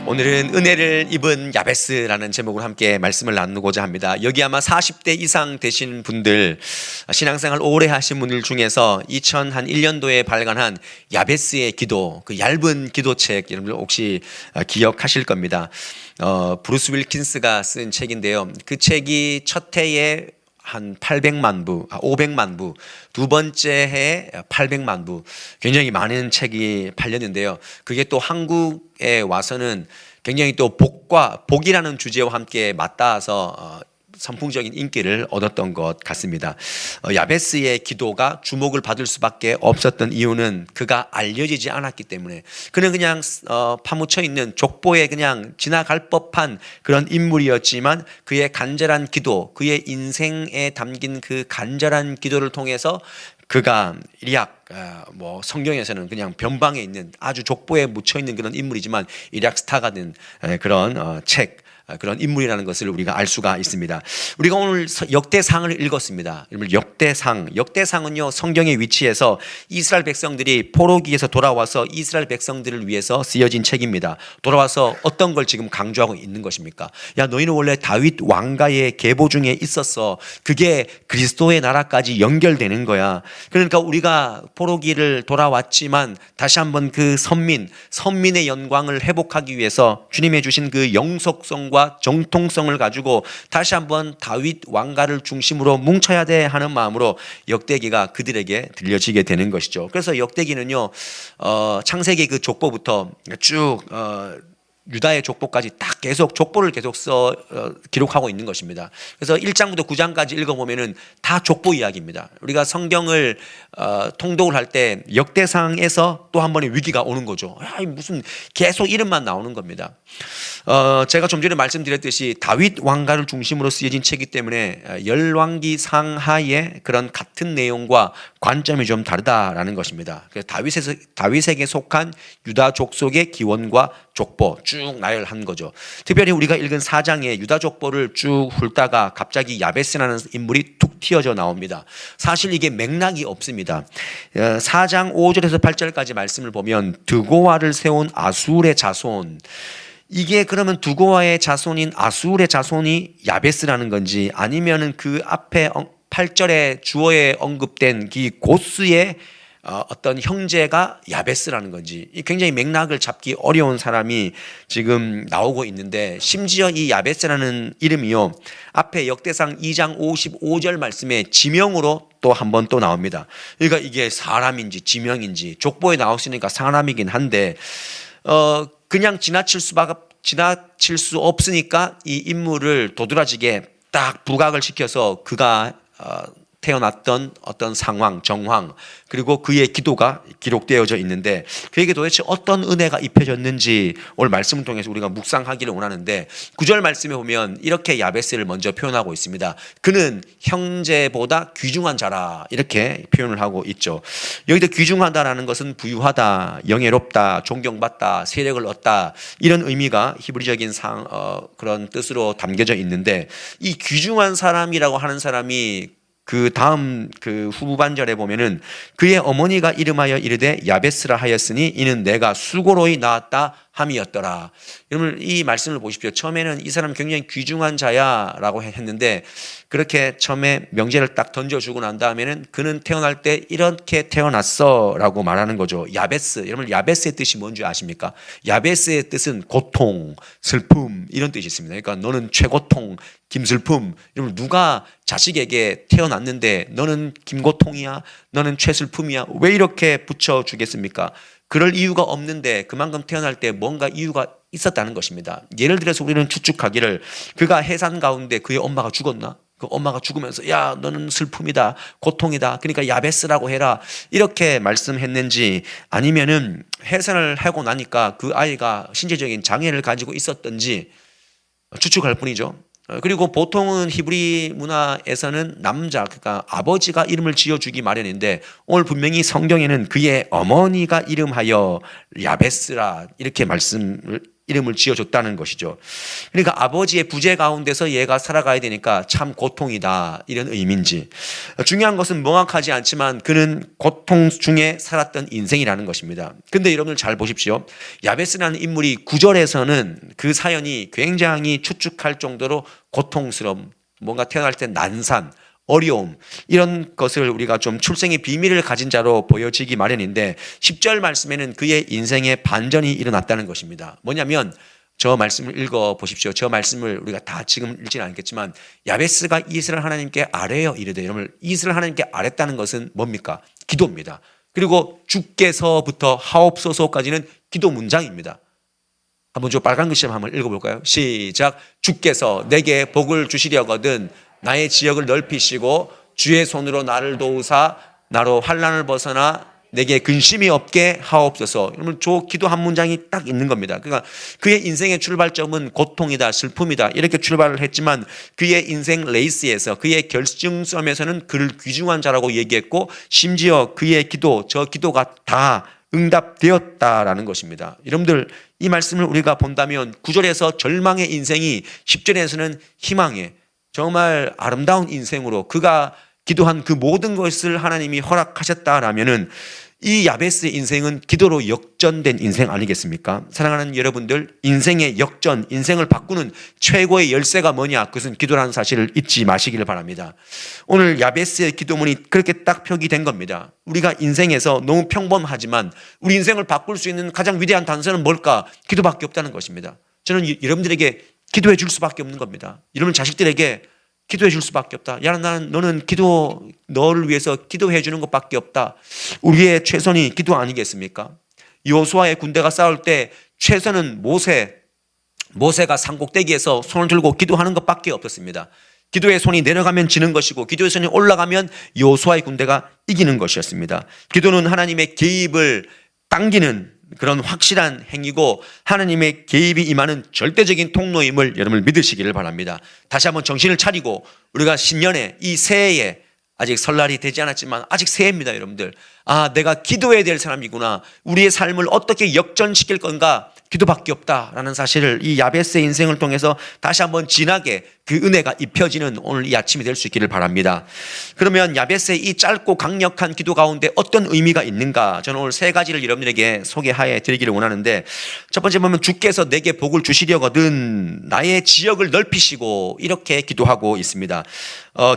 오늘은 은혜를 입은 야베스라는 제목으로 함께 말씀을 나누고자 합니다. 여기 아마 40대 이상 되신 분들, 신앙생활 오래 하신 분들 중에서 2001년도에 발간한 야베스의 기도, 그 얇은 기도책 여러분들 혹시 기억하실 겁니다. 브루스 윌킨스가 쓴 책인데요. 그 책이 첫 해에 한 800만 부, 500만 부, 두 번째 해에 800만 부, 굉장히 많은 책이 팔렸는데요. 그게 또 한국에 와서는 굉장히 또 복이라는 주제와 함께 맞닿아서 선풍적인 인기를 얻었던 것 같습니다. 야베스의 기도가 주목을 받을 수밖에 없었던 이유는 그가 알려지지 않았기 때문에, 그는 그냥 파묻혀 있는 족보에 그냥 지나갈 법한 그런 인물이었지만 그의 간절한 기도, 그의 인생에 담긴 그 간절한 기도를 통해서 그가 일약 성경에서는 그냥 변방에 있는 아주 족보에 묻혀 있는 그런 인물이지만 일약 스타가 된 그런 그런 인물이라는 것을 우리가 알 수가 있습니다. 우리가 오늘 역대상을 읽었습니다. 역대상은요, 성경의 위치에서 이스라엘 백성들이 포로기에서 돌아와서 이스라엘 백성들을 위해서 쓰여진 책입니다. 돌아와서 어떤 걸 지금 강조하고 있는 것입니까? 야, 너희는 원래 다윗 왕가의 계보 중에 있었어. 그게 그리스도의 나라까지 연결되는 거야. 그러니까 우리가 포로기를 돌아왔지만 다시 한번 그 선민의 영광을 회복하기 위해서 주님의 주신 그 영속성과 정통성을 가지고 다시 한번 다윗 왕가를 중심으로 뭉쳐야 돼 하는 마음으로 역대기가 그들에게 들려지게 되는 것이죠. 그래서 역대기는요, 창세기 그 족보부터 쭉 유다의 족보까지 딱 계속 족보를 계속 기록하고 있는 것입니다. 그래서 1장부터 9장까지 읽어보면은 다 족보 이야기입니다. 우리가 성경을 통독을 할 때 역대상에서 또 한 번의 위기가 오는 거죠. 무슨 계속 이름만 나오는 겁니다. 제가 좀 전에 말씀드렸듯이 다윗 왕가를 중심으로 쓰여진 책이기 때문에 열왕기 상하의 그런 같은 내용과 관점이 좀 다르다라는 것입니다. 그래서 다윗에게 속한 유다 족속의 기원과 족보 쭉 나열한 거죠. 특별히 우리가 읽은 4장의 유다 족보를 쭉 훑다가 갑자기 야베스라는 인물이 툭 튀어져 나옵니다. 사실 이게 맥락이 없습니다. 4장 5절에서 8절까지 말씀을 보면 드고아를 세운 아술의 자손, 이게 그러면 두고아의 자손인 아술의 자손이 야베스라는 건지, 아니면은 그 앞에 8절에 주어에 언급된 이 고스의 어떤 형제가 야베스라는 건지, 굉장히 맥락을 잡기 어려운 사람이 지금 나오고 있는데, 심지어 이 야베스라는 이름이요, 앞에 역대상 2장 55절 말씀에 지명으로 또 한 번 또 나옵니다. 그러니까 이게 사람인지 지명인지, 족보에 나왔으니까 사람이긴 한데 그냥 지나칠 수 없으니까 이 인물을 도드라지게 딱 부각을 시켜서 그가 태어났던 어떤 상황, 정황, 그리고 그의 기도가 기록되어져 있는데, 그에게 도대체 어떤 은혜가 입혀졌는지 오늘 말씀을 통해서 우리가 묵상하기를 원하는데, 9절 말씀에 보면 이렇게 야베스를 먼저 표현하고 있습니다. 그는 형제보다 귀중한 자라, 이렇게 표현을 하고 있죠. 여기서 귀중하다라는 것은 부유하다, 영예롭다, 존경받다, 세력을 얻다, 이런 의미가 히브리적인 그런 뜻으로 담겨져 있는데, 이 귀중한 사람이라고 하는 사람이 그 다음 그 후반절에 보면은 그의 어머니가 이름하여 이르되 야베스라 하였으니 이는 내가 수고로이 낳았다 함이었더라. 여러분, 이 말씀을 보십시오. 처음에는 이 사람 굉장히 귀중한 자야 라고 했는데, 그렇게 처음에 명제를 딱 던져주고 난 다음에는 그는 태어날 때 이렇게 태어났어 라고 말하는 거죠. 야베스, 여러분 야베스의 뜻이 뭔지 아십니까? 야베스의 뜻은 고통, 슬픔, 이런 뜻이 있습니다. 그러니까 너는 최고통, 김슬픔. 여러분, 누가 자식에게 태어났는데 너는 김고통이야, 너는 최슬픔이야, 왜 이렇게 붙여주겠습니까? 그럴 이유가 없는데 그만큼 태어날 때 뭔가 이유가 있었다는 것입니다. 예를 들어서 우리는 추측하기를, 그가 해산 가운데 그의 엄마가 죽었나? 그 엄마가 죽으면서 야, 너는 슬픔이다, 고통이다, 그러니까 야베스라고 해라, 이렇게 말씀했는지, 아니면은 해산을 하고 나니까 그 아이가 신체적인 장애를 가지고 있었던지 추측할 뿐이죠. 그리고 보통은 히브리 문화에서는 남자, 그러니까 아버지가 이름을 지어주기 마련인데, 오늘 분명히 성경에는 그의 어머니가 이름하여 야베스라 이렇게 말씀을 이름을 지어줬다는 것이죠. 그러니까 아버지의 부재 가운데서 얘가 살아가야 되니까 참 고통이다, 이런 의미인지. 중요한 것은 명확하지 않지만 그는 고통 중에 살았던 인생이라는 것입니다. 근데 여러분들 잘 보십시오. 야베스라는 인물이 9절에서는 그 사연이 굉장히 추측할 정도로 고통스러움, 뭔가 태어날 때 난산, 어려움, 이런 것을 우리가 좀 출생의 비밀을 가진 자로 보여지기 마련인데 10절 말씀에는 그의 인생의 반전이 일어났다는 것입니다. 뭐냐면 저 말씀을 읽어 보십시오. 저 말씀을 우리가 다 지금 읽지는 않겠지만 야베스가 이스라엘 하나님께 아뢰어 이르되, 여러분 이스라엘 하나님께 아뢰다는 것은 뭡니까? 기도입니다. 그리고 주께서부터 하옵소서까지는 기도 문장입니다. 한번 저 빨간 글씨 한번 읽어볼까요? 시작. 주께서 내게 복을 주시려거든 나의 지역을 넓히시고 주의 손으로 나를 도우사 나로 환난을 벗어나 내게 근심이 없게 하옵소서. 그러면 저 기도 한 문장이 딱 있는 겁니다. 그러니까 그의 인생의 출발점은 고통이다, 슬픔이다, 이렇게 출발을 했지만 그의 인생 레이스에서, 그의 결승점에서는 그를 귀중한 자라고 얘기했고 심지어 그의 기도, 저 기도가 다 응답되었다라는 것입니다. 여러분들 이 말씀을 우리가 본다면 9절에서 절망의 인생이 10절에서는 희망의 정말 아름다운 인생으로 그가 기도한 그 모든 것을 하나님이 허락하셨다라면은 이 야베스의 인생은 기도로 역전된 인생 아니겠습니까? 사랑하는 여러분들, 인생의 역전, 인생을 바꾸는 최고의 열쇠가 뭐냐? 그것은 기도라는 사실을 잊지 마시기를 바랍니다. 오늘 야베스의 기도문이 그렇게 딱 표기된 겁니다. 우리가 인생에서 너무 평범하지만 우리 인생을 바꿀 수 있는 가장 위대한 단서는 뭘까? 기도밖에 없다는 것입니다. 저는 여러분들에게 기도해 줄 수밖에 없는 겁니다. 여러분 자식들에게 기도해 줄 수밖에 없다. 야, 너는 너를 위해서 기도해 주는 것밖에 없다. 우리의 최선이 기도 아니겠습니까? 여호수아의 군대가 싸울 때 최선은 모세가 산꼭대기에서 손을 들고 기도하는 것밖에 없었습니다. 기도의 손이 내려가면 지는 것이고 기도의 손이 올라가면 여호수아의 군대가 이기는 것이었습니다. 기도는 하나님의 개입을 당기는 그런 확실한 행위고 하나님의 개입이 임하는 절대적인 통로임을 여러분을 믿으시기를 바랍니다. 다시 한번 정신을 차리고 우리가 신년에 이 새해에, 아직 설날이 되지 않았지만 아직 새해입니다. 여러분들, 내가 기도해야 될 사람이구나, 우리의 삶을 어떻게 역전시킬 건가, 기도밖에 없다라는 사실을 이 야베스의 인생을 통해서 다시 한번 진하게 그 은혜가 입혀지는 오늘 이 아침이 될 수 있기를 바랍니다. 그러면 야베스의 이 짧고 강력한 기도 가운데 어떤 의미가 있는가, 저는 오늘 세 가지를 여러분에게 소개하여 드리기를 원하는데, 첫 번째 보면 주께서 내게 복을 주시려거든 나의 지역을 넓히시고, 이렇게 기도하고 있습니다.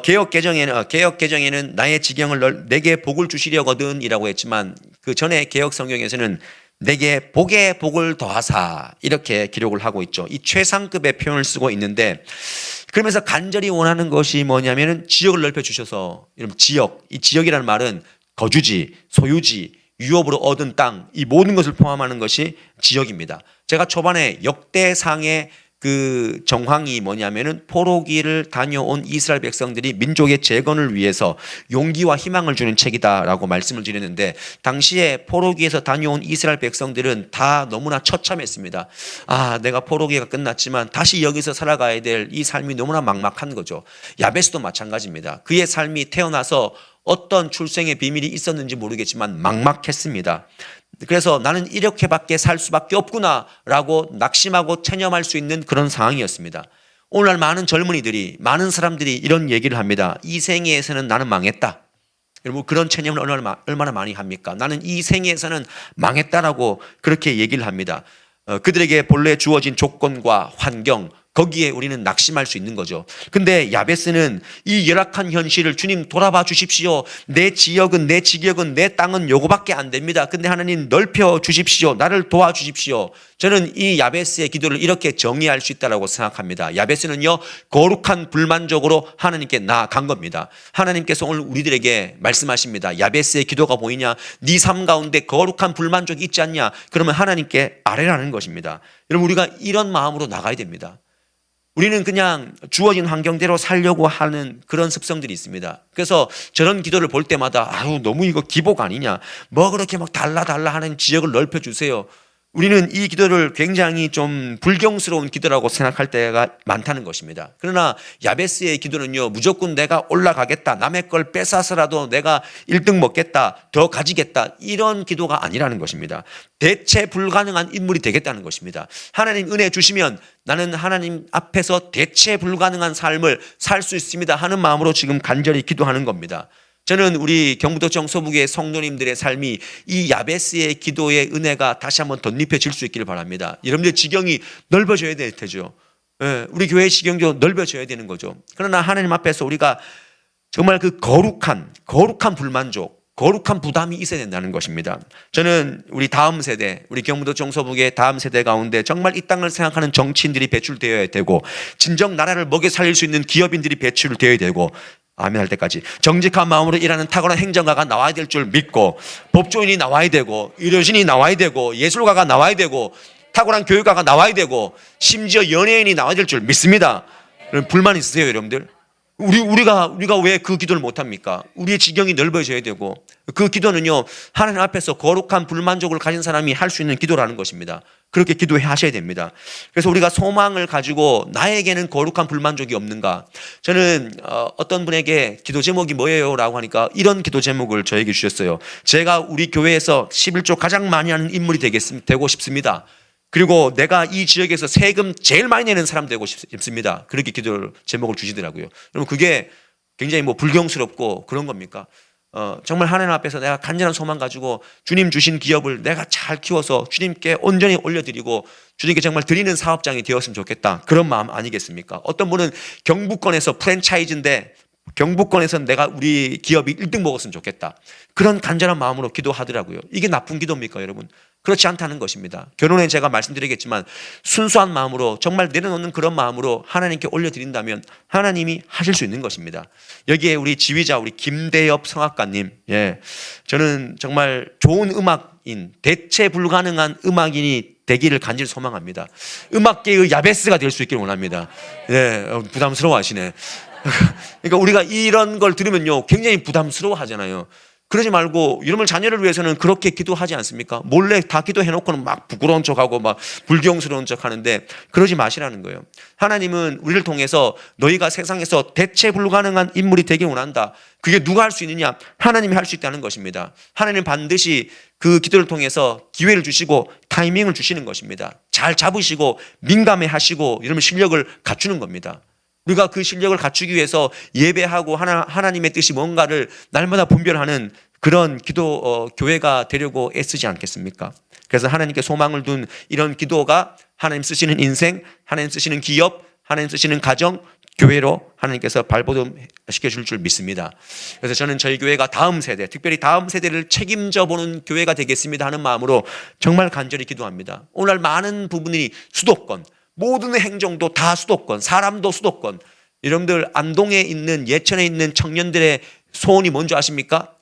개역 개정에는 나의 지경을 내게 복을 주시려거든 이라고 했지만 그 전에 개역 성경에서는 내게 복에 복을 더하사, 이렇게 기록을 하고 있죠. 이 최상급의 표현을 쓰고 있는데, 그러면서 간절히 원하는 것이 뭐냐면은 지역을 넓혀 주셔서, 여러분 이 지역이라는 말은 거주지, 소유지, 유업으로 얻은 땅, 이 모든 것을 포함하는 것이 지역입니다. 제가 초반에 역대상의 그 정황이 뭐냐면은 포로기를 다녀온 이스라엘 백성들이 민족의 재건을 위해서 용기와 희망을 주는 책이다라고 말씀을 드렸는데, 당시에 포로기에서 다녀온 이스라엘 백성들은 다 너무나 처참했습니다. 내가 포로기가 끝났지만 다시 여기서 살아가야 될 이 삶이 너무나 막막한 거죠. 야베스도 마찬가지입니다. 그의 삶이 태어나서 어떤 출생의 비밀이 있었는지 모르겠지만 막막했습니다. 그래서 나는 이렇게밖에 살 수밖에 없구나 라고 낙심하고 체념할 수 있는 그런 상황이었습니다. 오늘날 많은 젊은이들이, 많은 사람들이 이런 얘기를 합니다. 이 생애에서는 나는 망했다. 여러분 그런 체념을 얼마나 많이 합니까? 나는 이 생애에서는 망했다라고 그렇게 얘기를 합니다. 그들에게 본래 주어진 조건과 환경, 거기에 우리는 낙심할 수 있는 거죠. 근데 야베스는 이 열악한 현실을, 주님 돌아봐 주십시오. 내 지역은, 내 지역은, 내 땅은 요거밖에 안 됩니다. 근데 하나님 넓혀 주십시오. 나를 도와주십시오. 저는 이 야베스의 기도를 이렇게 정의할 수 있다고 생각합니다. 야베스는요, 거룩한 불만족으로 하나님께 나아간 겁니다. 하나님께서 오늘 우리들에게 말씀하십니다. 야베스의 기도가 보이냐? 네 삶 가운데 거룩한 불만족이 있지 않냐? 그러면 하나님께 아뢰라는 것입니다. 여러분 우리가 이런 마음으로 나가야 됩니다. 우리는 그냥 주어진 환경대로 살려고 하는 그런 습성들이 있습니다. 그래서 저런 기도를 볼 때마다 너무 이거 기복 아니냐, 뭐 그렇게 막 달라 하는 지역을 넓혀주세요. 우리는 이 기도를 굉장히 좀 불경스러운 기도라고 생각할 때가 많다는 것입니다. 그러나 야베스의 기도는요, 무조건 내가 올라가겠다, 남의 걸 뺏어서라도 내가 1등 먹겠다, 더 가지겠다, 이런 기도가 아니라는 것입니다. 대체 불가능한 인물이 되겠다는 것입니다. 하나님 은혜 주시면 나는 하나님 앞에서 대체 불가능한 삶을 살 수 있습니다 하는 마음으로 지금 간절히 기도하는 겁니다. 저는 우리 경부도청 서부교회 성도님들의 삶이 이 야베스의 기도의 은혜가 다시 한번 덧입혀질 수 있기를 바랍니다. 여러분들 지경이 넓어져야 될 테죠. 우리 교회의 지경도 넓어져야 되는 거죠. 그러나 하나님 앞에서 우리가 정말 그 거룩한 불만족, 거룩한 부담이 있어야 된다는 것입니다. 저는 우리 다음 세대, 우리 경부도청 서부교회 다음 세대 가운데 정말 이 땅을 생각하는 정치인들이 배출되어야 되고, 진정 나라를 먹여 살릴 수 있는 기업인들이 배출되어야 되고, 아멘 할 때까지 정직한 마음으로 일하는 탁월한 행정가가 나와야 될 줄 믿고, 법조인이 나와야 되고, 의료진이 나와야 되고, 예술가가 나와야 되고, 탁월한 교육가가 나와야 되고, 심지어 연예인이 나와야 될 줄 믿습니다. 불만 있으세요, 여러분들? 우리가 왜 그 기도를 못합니까? 우리의 지경이 넓어져야 되고, 그 기도는요, 하나님 앞에서 거룩한 불만족을 가진 사람이 할 수 있는 기도라는 것입니다. 그렇게 기도하셔야 됩니다. 그래서 우리가 소망을 가지고 나에게는 거룩한 불만족이 없는가? 저는 어떤 분에게 기도 제목이 뭐예요? 라고 하니까 이런 기도 제목을 저에게 주셨어요. 제가 우리 교회에서 11조 가장 많이 하는 인물이 되고 싶습니다. 그리고 내가 이 지역에서 세금 제일 많이 내는 사람 되고 싶습니다. 그렇게 기도를 제목을 주시더라고요. 그러면 그게 굉장히 불경스럽고 그런 겁니까? 정말 하나님 앞에서 내가 간절한 소망 가지고 주님 주신 기업을 내가 잘 키워서 주님께 온전히 올려드리고 주님께 정말 드리는 사업장이 되었으면 좋겠다, 그런 마음 아니겠습니까? 어떤 분은 경북권에서 프랜차이즈인데 경북권에서 내가 우리 기업이 1등 먹었으면 좋겠다, 그런 간절한 마음으로 기도하더라고요. 이게 나쁜 기도입니까, 여러분? 그렇지 않다는 것입니다. 결혼에 제가 말씀드리겠지만 순수한 마음으로 정말 내려놓는 그런 마음으로 하나님께 올려드린다면 하나님이 하실 수 있는 것입니다. 여기에 우리 지휘자 우리 김대엽 성악가님, 저는 정말 좋은 음악인, 대체 불가능한 음악인이 되기를 간절히 소망합니다. 음악계의 야베스가 될 수 있기를 원합니다. 부담스러워 하시네. 그러니까 우리가 이런 걸 들으면요 굉장히 부담스러워 하잖아요. 그러지 말고 여러분 자녀를 위해서는 그렇게 기도하지 않습니까? 몰래 다 기도해놓고는 막 부끄러운 척하고 막 불경스러운 척하는데 그러지 마시라는 거예요. 하나님은 우리를 통해서 너희가 세상에서 대체 불가능한 인물이 되길 원한다. 그게 누가 할 수 있느냐? 하나님이 할 수 있다는 것입니다. 하나님은 반드시 그 기도를 통해서 기회를 주시고 타이밍을 주시는 것입니다. 잘 잡으시고 민감해 하시고 여러분 실력을 갖추는 겁니다. 우리가 그 실력을 갖추기 위해서 예배하고 하나님의 뜻이 뭔가를 날마다 분별하는 그런 교회가 되려고 애쓰지 않겠습니까? 그래서 하나님께 소망을 둔 이런 기도가 하나님 쓰시는 인생, 하나님 쓰시는 기업, 하나님 쓰시는 가정, 교회로 하나님께서 발돋움 시켜줄 줄 믿습니다. 그래서 저는 저희 교회가 다음 세대, 특별히 다음 세대를 책임져 보는 교회가 되겠습니다 하는 마음으로 정말 간절히 기도합니다. 오늘 많은 부분이 수도권, 모든 행정도 다 수도권, 사람도 수도권. 여러분들 안동에 있는, 예천에 있는 청년들의 소원이 뭔지 아십니까?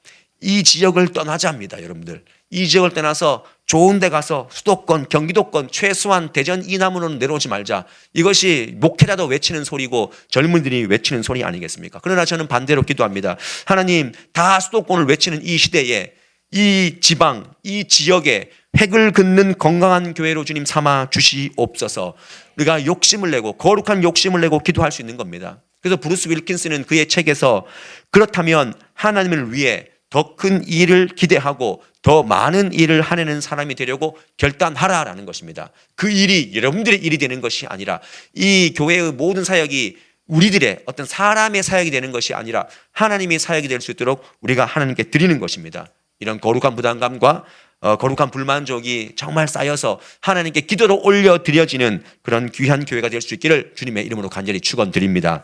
이 지역을 떠나자입니다. 여러분들 이 지역을 떠나서 좋은 데 가서 수도권, 경기도권, 최소한 대전 이남으로는 내려오지 말자. 이것이 목회자도 외치는 소리고 젊은이들이 외치는 소리 아니겠습니까? 그러나 저는 반대로 기도합니다. 하나님, 다 수도권을 외치는 이 시대에 이 지방, 이 지역에 획을 긋는 건강한 교회로 주님 삼아 주시옵소서. 우리가 욕심을 내고 거룩한 욕심을 내고 기도할 수 있는 겁니다. 그래서 브루스 윌킨스는 그의 책에서 그렇다면 하나님을 위해 더 큰 일을 기대하고 더 많은 일을 하려는 사람이 되려고 결단하라라는 것입니다. 그 일이 여러분들의 일이 되는 것이 아니라 이 교회의 모든 사역이 우리들의 어떤 사람의 사역이 되는 것이 아니라 하나님의 사역이 될 수 있도록 우리가 하나님께 드리는 것입니다. 이런 거룩한 부담감과 거룩한 불만족이 정말 쌓여서 하나님께 기도로 올려드려지는 그런 귀한 교회가 될 수 있기를 주님의 이름으로 간절히 축원드립니다.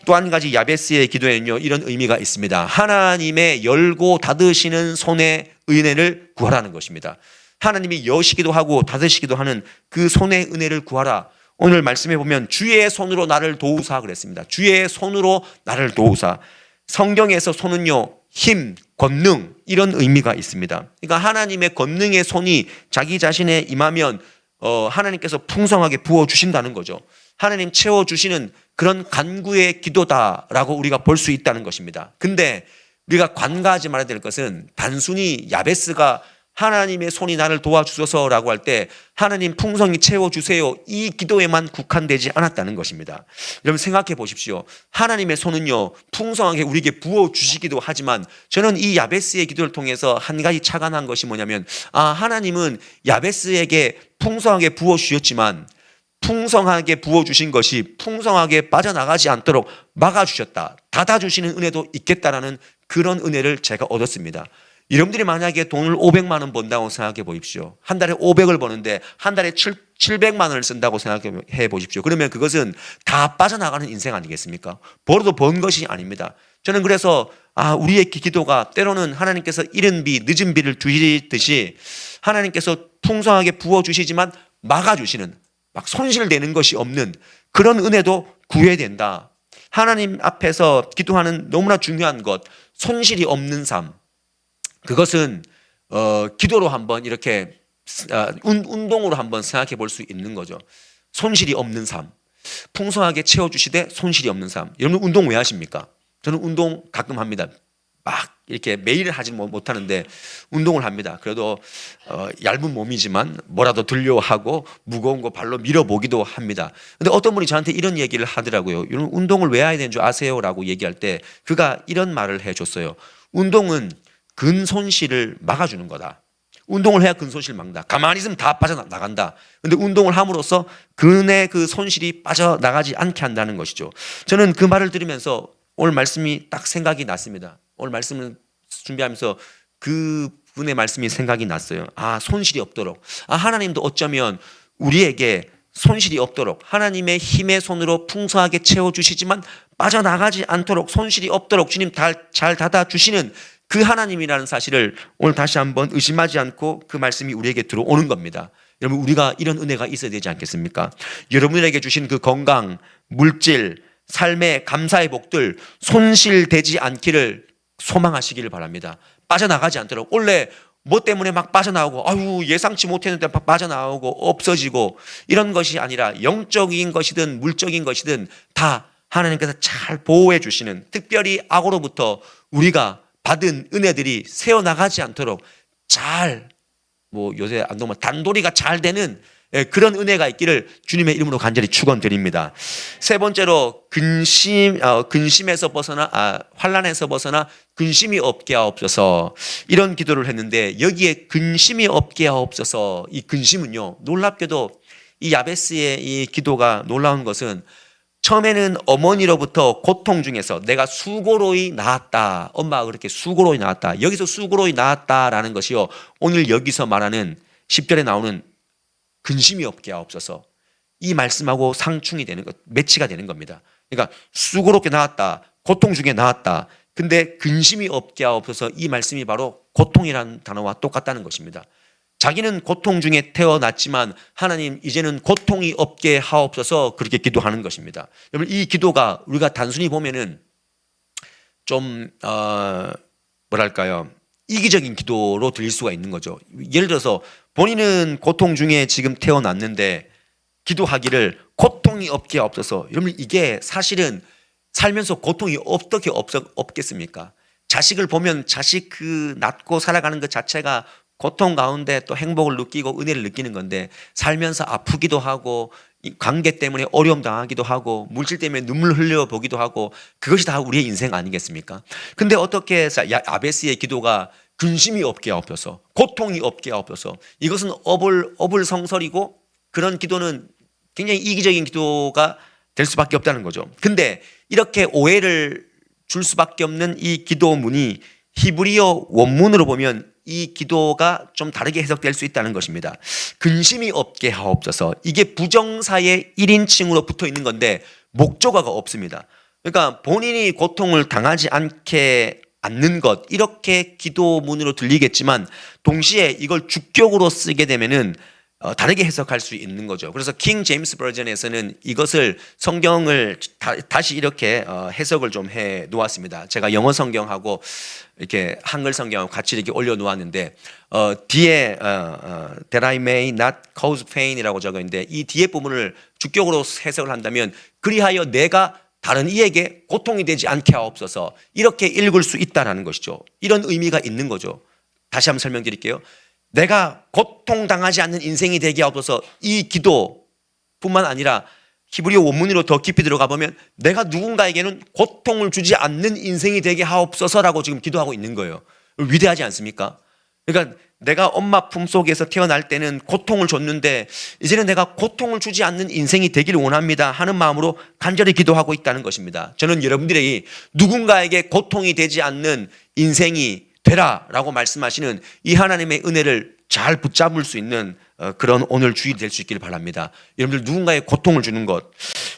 또 한 가지 야베스의 기도에는요 이런 의미가 있습니다. 하나님의 열고 닫으시는 손의 은혜를 구하라는 것입니다. 하나님이 여시기도 하고 닫으시기도 하는 그 손의 은혜를 구하라. 오늘 말씀해 보면 주의 손으로 나를 도우사 그랬습니다. 주의 손으로 나를 도우사. 성경에서 손은요 힘, 권능 이런 의미가 있습니다. 그러니까 하나님의 권능의 손이 자기 자신에 임하면 하나님께서 풍성하게 부어주신다는 거죠. 하나님 채워주시는 그런 간구의 기도다라고 우리가 볼 수 있다는 것입니다. 근데 우리가 관가하지 말아야 될 것은 단순히 야베스가 하나님의 손이 나를 도와주소서라고 할 때 하나님 풍성히 채워주세요, 이 기도에만 국한되지 않았다는 것입니다. 여러분 생각해 보십시오. 하나님의 손은요 풍성하게 우리에게 부어주시기도 하지만 저는 이 야베스의 기도를 통해서 한 가지 착안한 것이 뭐냐면, 하나님은 야베스에게 풍성하게 부어주셨지만 풍성하게 부어주신 것이 풍성하게 빠져나가지 않도록 막아주셨다, 닫아주시는 은혜도 있겠다라는 그런 은혜를 제가 얻었습니다. 여러분들이 만약에 돈을 500만 원 번다고 생각해 보십시오. 한 달에 500을 버는데 한 달에 700만 원을 쓴다고 생각해 보십시오. 그러면 그것은 다 빠져나가는 인생 아니겠습니까? 벌어도 번 것이 아닙니다. 저는 그래서 우리의 기도가 때로는 하나님께서 이른 비 늦은 비를 주시듯이 하나님께서 풍성하게 부어주시지만 막아주시는, 막 손실되는 것이 없는 그런 은혜도 구해야 된다. 하나님 앞에서 기도하는 너무나 중요한 것, 손실이 없는 삶. 그것은 기도로 한번 이렇게 운동으로 한번 생각해 볼 수 있는 거죠. 손실이 없는 삶, 풍성하게 채워주시되 손실이 없는 삶. 여러분 운동 왜 하십니까? 저는 운동 가끔 합니다. 막 이렇게 매일 하지 못하는데 운동을 합니다. 그래도 얇은 몸이지만 뭐라도 들려 하고 무거운 거 발로 밀어보기도 합니다. 근데 어떤 분이 저한테 이런 얘기를 하더라고요. 여러분 운동을 왜 해야 되는 줄 아세요? 라고 얘기할 때 그가 이런 말을 해줬어요. 운동은 근손실을 막아주는 거다. 운동을 해야 근손실 막는다. 가만히 있으면 다 빠져나간다. 근데 운동을 함으로써 근의 그 손실이 빠져나가지 않게 한다는 것이죠. 저는 그 말을 들으면서 오늘 말씀이 딱 생각이 났습니다. 오늘 말씀을 준비하면서 그 분의 말씀이 생각이 났어요. 손실이 없도록. 하나님도 어쩌면 우리에게 손실이 없도록 하나님의 힘의 손으로 풍성하게 채워주시지만 빠져나가지 않도록, 손실이 없도록 주님 잘 닫아주시는 그 하나님이라는 사실을 오늘 다시 한번 의심하지 않고 그 말씀이 우리에게 들어오는 겁니다. 여러분 우리가 이런 은혜가 있어야 되지 않겠습니까? 여러분에게 주신 그 건강, 물질, 삶의 감사의 복들 손실되지 않기를 소망하시기를 바랍니다. 빠져나가지 않도록. 원래 뭐 때문에 막 빠져나오고 예상치 못했는데 막 빠져나오고 없어지고 이런 것이 아니라 영적인 것이든 물적인 것이든 다 하나님께서 잘 보호해 주시는, 특별히 악으로부터 우리가 받은 은혜들이 새어나가지 않도록 잘, 요새 안동말 단도리가 잘 되는 그런 은혜가 있기를 주님의 이름으로 간절히 축원드립니다. 세 번째로 근심에서 벗어나 환난에서 벗어나 근심이 없게 하옵소서, 이런 기도를 했는데 여기에 근심이 없게 하옵소서, 이 근심은요 놀랍게도 이 야베스의 이 기도가 놀라운 것은 처음에는 어머니로부터 고통 중에서 내가 수고로이 낳았다, 엄마가 그렇게 수고로이 낳았다, 여기서 수고로이 낳았다라는 것이요 오늘 여기서 말하는 10절에 나오는 근심이 없게 하옵소서, 이 말씀하고 상충이 되는 것, 매치가 되는 겁니다. 그러니까 수고롭게 낳았다, 고통 중에 낳았다, 근데 근심이 없게 하옵소서, 이 말씀이 바로 고통이라는 단어와 똑같다는 것입니다. 자기는 고통 중에 태어났지만 하나님 이제는 고통이 없게 하옵소서, 그렇게 기도하는 것입니다. 여러분 이 기도가 우리가 단순히 보면은 좀 뭐랄까요, 이기적인 기도로 들릴 수가 있는 거죠. 예를 들어서 본인은 고통 중에 지금 태어났는데 기도하기를 고통이 없게 하옵소서. 여러분 이게 사실은 살면서 고통이 어떻게 없겠습니까? 자식을 보면 자식 그 낳고 살아가는 것 자체가 고통 가운데 또 행복을 느끼고 은혜를 느끼는 건데, 살면서 아프기도 하고 관계 때문에 어려움 당하기도 하고 물질 때문에 눈물 흘려보기도 하고, 그것이 다 우리의 인생 아니겠습니까? 근데 어떻게 해서 야베스의 기도가 근심이 없게 하옵소서, 고통이 없게 하옵소서, 이것은 어불성설이고 그런 기도는 굉장히 이기적인 기도가 될 수밖에 없다는 거죠. 근데 이렇게 오해를 줄 수밖에 없는 이 기도문이 히브리어 원문으로 보면 이 기도가 좀 다르게 해석될 수 있다는 것입니다. 근심이 없게 하옵소서, 이게 부정사의 1인칭으로 붙어 있는 건데 목적어가 없습니다. 그러니까 본인이 고통을 당하지 않는 것, 이렇게 기도문으로 들리겠지만 동시에 이걸 주격으로 쓰게 되면은 다르게 해석할 수 있는 거죠. 그래서 킹 제임스 버전에서는 이것을 성경을 다시 이렇게 해석을 좀 해 놓았습니다. 제가 영어 성경하고 이렇게 한글 성경하고 같이 이렇게 올려 놓았는데 뒤에 that I may not cause pain이라고 적어 있는데 이 뒤에 부분을 주격으로 해석을 한다면 그리하여 내가 다른 이에게 고통이 되지 않게 하옵소서, 이렇게 읽을 수 있다라는 것이죠. 이런 의미가 있는 거죠. 다시 한번 설명드릴게요. 내가 고통당하지 않는 인생이 되게 하옵소서. 이 기도뿐만 아니라 히브리어 원문으로 더 깊이 들어가 보면 내가 누군가에게는 고통을 주지 않는 인생이 되게 하옵소서라고 지금 기도하고 있는 거예요. 위대하지 않습니까? 그러니까 내가 엄마 품속에서 태어날 때는 고통을 줬는데 이제는 내가 고통을 주지 않는 인생이 되기를 원합니다 하는 마음으로 간절히 기도하고 있다는 것입니다. 저는 여러분들이 누군가에게 고통이 되지 않는 인생이 되라라고 말씀하시는 이 하나님의 은혜를 잘 붙잡을 수 있는 그런 오늘 주일이 될 수 있기를 바랍니다. 여러분들 누군가의 고통을 주는 것,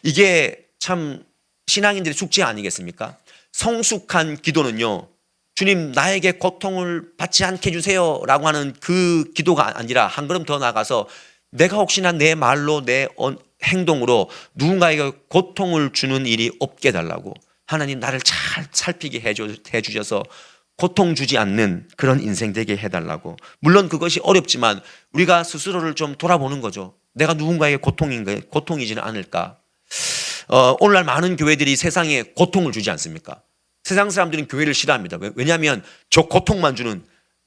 이게 참 신앙인들의 숙제 아니겠습니까? 성숙한 기도는요, 주님 나에게 고통을 받지 않게 해주세요 라고 하는 그 기도가 아니라 한 걸음 더 나가서 내가 혹시나 내 말로 내 행동으로 누군가에게 고통을 주는 일이 없게 해달라고, 하나님 나를 잘 살피게 해주셔서 고통 주지 않는 그런 인생 되게 해달라고. 물론 그것이 어렵지만 우리가 스스로를 좀 돌아보는 거죠. 내가 누군가에게 고통이지는 않을까. 오늘날 많은 교회들이 세상에 고통을 주지 않습니까? 세상 사람들은 교회를 싫어합니다. 왜냐하면 저 고통만 주는,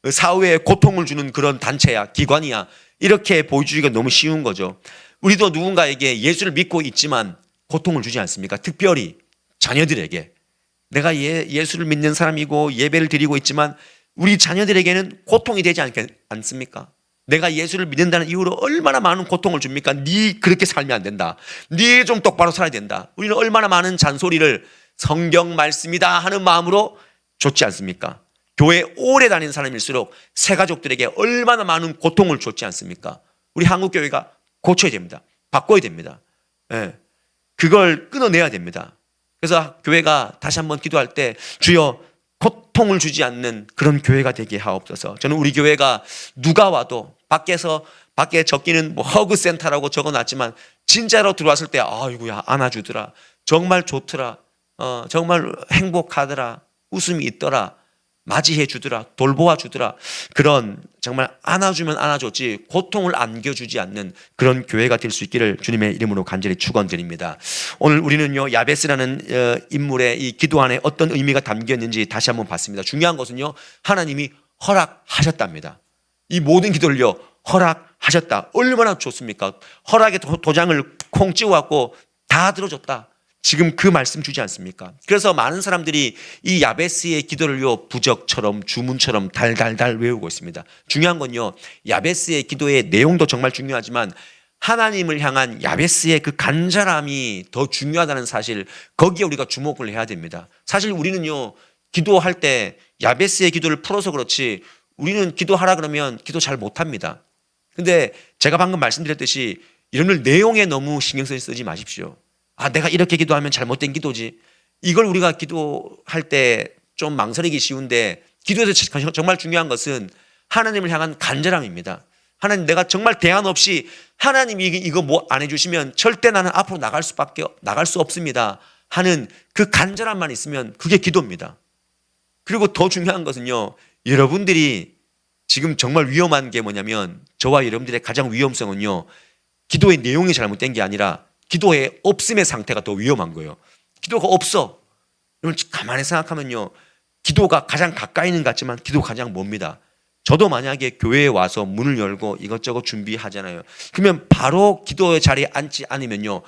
사회에 고통을 주는 그런 단체야, 기관이야, 이렇게 보여주기가 너무 쉬운 거죠. 우리도 누군가에게 예수를 믿고 있지만 고통을 주지 않습니까? 특별히 자녀들에게. 내가 예수를 믿는 사람이고 예배를 드리고 있지만 우리 자녀들에게는 고통이 되지 않습니까? 내가 예수를 믿는다는 이유로 얼마나 많은 고통을 줍니까? 네 그렇게 살면 안 된다. 네 좀 똑바로 살아야 된다. 우리는 얼마나 많은 잔소리를 성경 말씀이다 하는 마음으로 줬지 않습니까? 교회 오래 다니는 사람일수록 새 가족들에게 얼마나 많은 고통을 줬지 않습니까? 우리 한국교회가 고쳐야 됩니다. 바꿔야 됩니다. 예. 그걸 끊어내야 됩니다. 그래서 교회가 다시 한번 기도할 때 주여 고통을 주지 않는 그런 교회가 되게 하옵소서. 저는 우리 교회가 누가 와도 밖에 적기는 뭐 허그센터라고 적어놨지만 진짜로 들어왔을 때 아이고야 안아주더라. 정말 좋더라. 정말 행복하더라. 웃음이 있더라. 맞이해 주더라. 돌보아 주더라. 그런 정말 안아주면 안아줬지 고통을 안겨주지 않는 그런 교회가 될 수 있기를 주님의 이름으로 간절히 축원드립니다. 오늘 우리는요 야베스라는 인물의 이 기도 안에 어떤 의미가 담겨 있는지 다시 한번 봤습니다. 중요한 것은요 하나님이 허락하셨답니다. 이 모든 기도를요 허락하셨다. 얼마나 좋습니까? 허락의 도장을 콩 찍어갖고 다 들어줬다. 지금 그 말씀 주지 않습니까? 그래서 많은 사람들이 이 야베스의 기도를요 부적처럼 주문처럼 달달달 외우고 있습니다. 중요한 건요 야베스의 기도의 내용도 정말 중요하지만 하나님을 향한 야베스의 그 간절함이 더 중요하다는 사실, 거기에 우리가 주목을 해야 됩니다. 사실 우리는요 기도할 때 야베스의 기도를 풀어서 그렇지 우리는 기도하라 그러면 기도 잘 못합니다. 근데 제가 방금 말씀드렸듯이 이런 내용에 너무 신경 쓰지 마십시오. 내가 이렇게 기도하면 잘못된 기도지. 이걸 우리가 기도할 때 좀 망설이기 쉬운데 기도에서 정말 중요한 것은 하나님을 향한 간절함입니다. 하나님 내가 정말 대안 없이 하나님이 이거 뭐 안 해주시면 절대 나는 앞으로 나갈 수 없습니다 하는 그 간절함만 있으면 그게 기도입니다. 그리고 더 중요한 것은요 여러분들이 지금 정말 위험한 게 뭐냐면 저와 여러분들의 가장 위험성은요 기도의 내용이 잘못된 게 아니라 기도의 없음의 상태가 더 위험한 거예요. 기도가 없어. 여러분 가만히 생각하면요 기도가 가장 가까이 있는 것 같지만 기도가 가장 멉니다. 저도 만약에 교회에 와서 문을 열고 이것저것 준비하잖아요. 그러면 바로 기도의 자리에 앉지 않으면요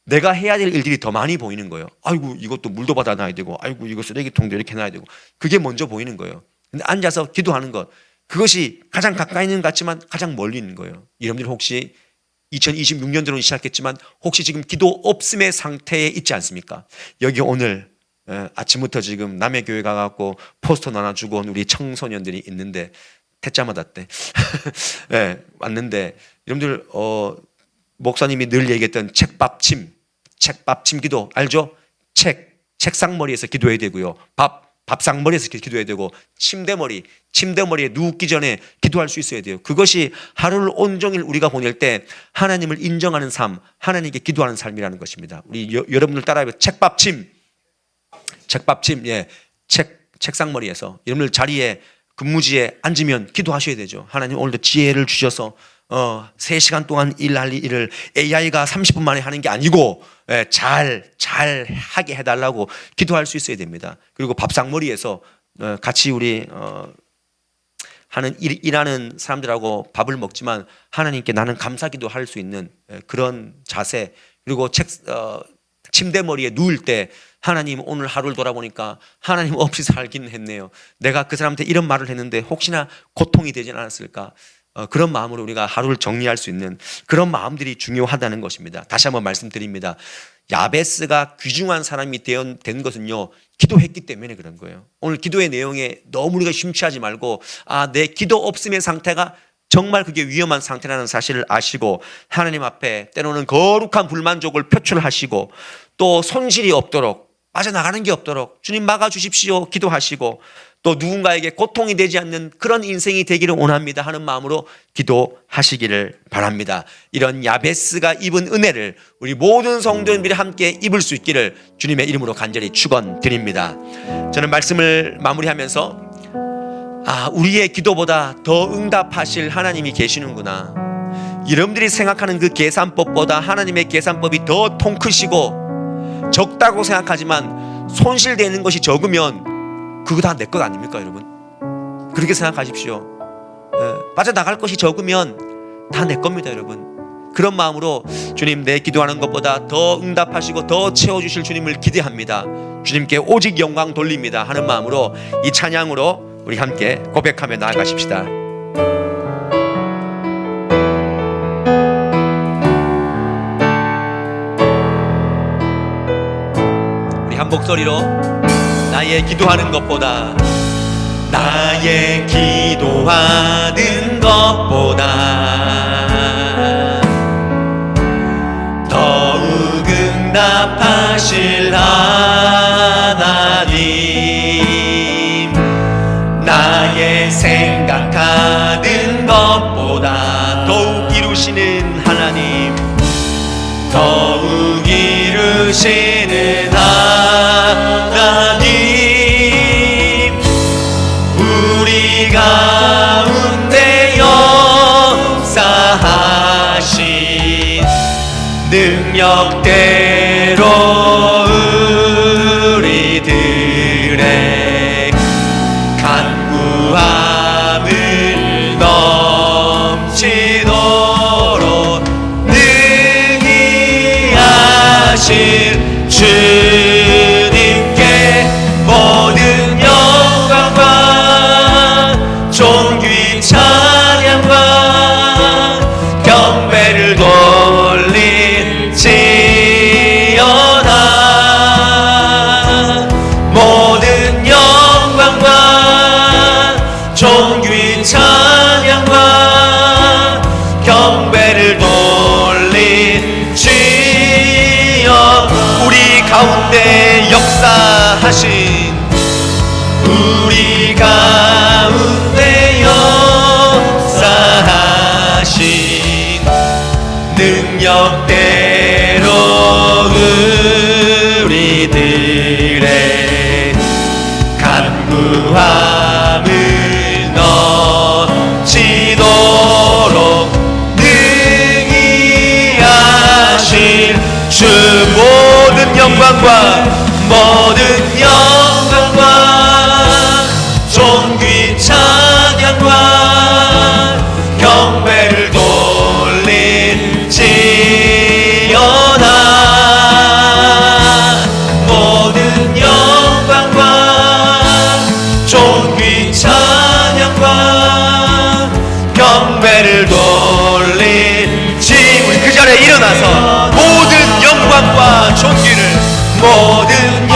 내가 해야 될 일들이 더 많이 보이는 거예요. 아이고 이것도 물도 받아놔야 되고 아이고 이거 쓰레기통도 이렇게 놔야 되고 그게 먼저 보이는 거예요. 근데 앉아서 기도하는 것, 그것이 가장 가까이 있는 것 같지만 가장 멀리 있는 거예요. 여러분들 혹시 2026년도로 시작했지만 혹시 지금 기도 없음의 상태에 있지 않습니까? 여기 오늘 아침부터 지금 남의 교회 가갖고 포스터 나눠주고 온 우리 청소년들이 있는데 태자마다 때 네, 왔는데 여러분들 목사님이 늘 얘기했던 책밥침 기도 알죠? 책상머리에서 기도해야 되고요. 밥상머리에서 기도해야 되고 침대머리에 눕기 전에 기도할 수 있어야 돼요. 그것이 하루를 온종일 우리가 보낼 때 하나님을 인정하는 삶, 하나님께 기도하는 삶이라는 것입니다. 우리 여러분들 따라해요. 책밥침, 예, 책상머리에서 여러분들 자리에 근무지에 앉으면 기도하셔야 되죠. 하나님 오늘도 지혜를 주셔서 3시간 동안 일할 일을 AI가 30분 만에 하는 게 아니고 잘 하게 해달라고 기도할 수 있어야 됩니다. 그리고 밥상머리에서 같이 우리 하는 일하는 사람들하고 밥을 먹지만 하나님께 나는 감사기도 할 수 있는 그런 자세, 그리고 침대 머리에 누울 때 하나님 오늘 하루를 돌아보니까 하나님 없이 살긴 했네요. 내가 그 사람한테 이런 말을 했는데 혹시나 고통이 되진 않았을까? 그런 마음으로 우리가 하루를 정리할 수 있는 그런 마음들이 중요하다는 것입니다. 다시 한번 말씀드립니다. 야베스가 귀중한 사람이 된 것은요, 기도했기 때문에 그런 거예요. 오늘 기도의 내용에 너무 우리가 심취하지 말고, 내 기도 없음의 상태가 정말 그게 위험한 상태라는 사실을 아시고 하나님 앞에 때로는 거룩한 불만족을 표출하시고 또 손실이 없도록, 빠져나가는 게 없도록 주님 막아주십시오 기도하시고, 또 누군가에게 고통이 되지 않는 그런 인생이 되기를 원합니다 하는 마음으로 기도하시기를 바랍니다. 이런 야베스가 입은 은혜를 우리 모든 성도님들이 함께 입을 수 있기를 주님의 이름으로 간절히 축원드립니다. 저는 말씀을 마무리하면서 우리의 기도보다 더 응답하실 하나님이 계시는구나. 여러분들이 생각하는 그 계산법보다 하나님의 계산법이 더 통크시고 적다고 생각하지만 손실되는 것이 적으면 그거 다 내 것 아닙니까, 여러분? 그렇게 생각하십시오. 빠져나갈 것이 적으면 다 내 겁니다, 여러분. 그런 마음으로 주님, 내 기도하는 것보다 더 응답하시고 더 채워주실 주님을 기대합니다. 주님께 오직 영광 돌립니다 하는 마음으로 이 찬양으로 우리 함께 고백하며 나아가십시다. 우리 한 목소리로 나의 기도하는 것보다, 나의 기도하는 것보다 더욱 응답하실 하나님, 나의 생각하는 것보다 더욱 이루시는 하나님, 더욱 이루시는 하나님, 우리 가운데 역사하신 능력대로 우리들의 간구함을 넘치도록 능히 하실 주님께 모든 영광과 존귀 찬양과 경배를 돌릴지어다. 모든 영광과 존귀 찬양과 경배를 돌릴지어다. 우리 가운데 역사하신, 우리 가운데 역사하신 능력대로 우리들의 간구함을 넘치도록 능히 하실 주, 모든 영광과 모든 영광과 존귀 찬양과 경배를 돌릴지어다. 모든 영광과 존귀 찬양과 경배를 돌릴지. 우리 그 자리에 일어나서 모든 영광과 존귀를, 모든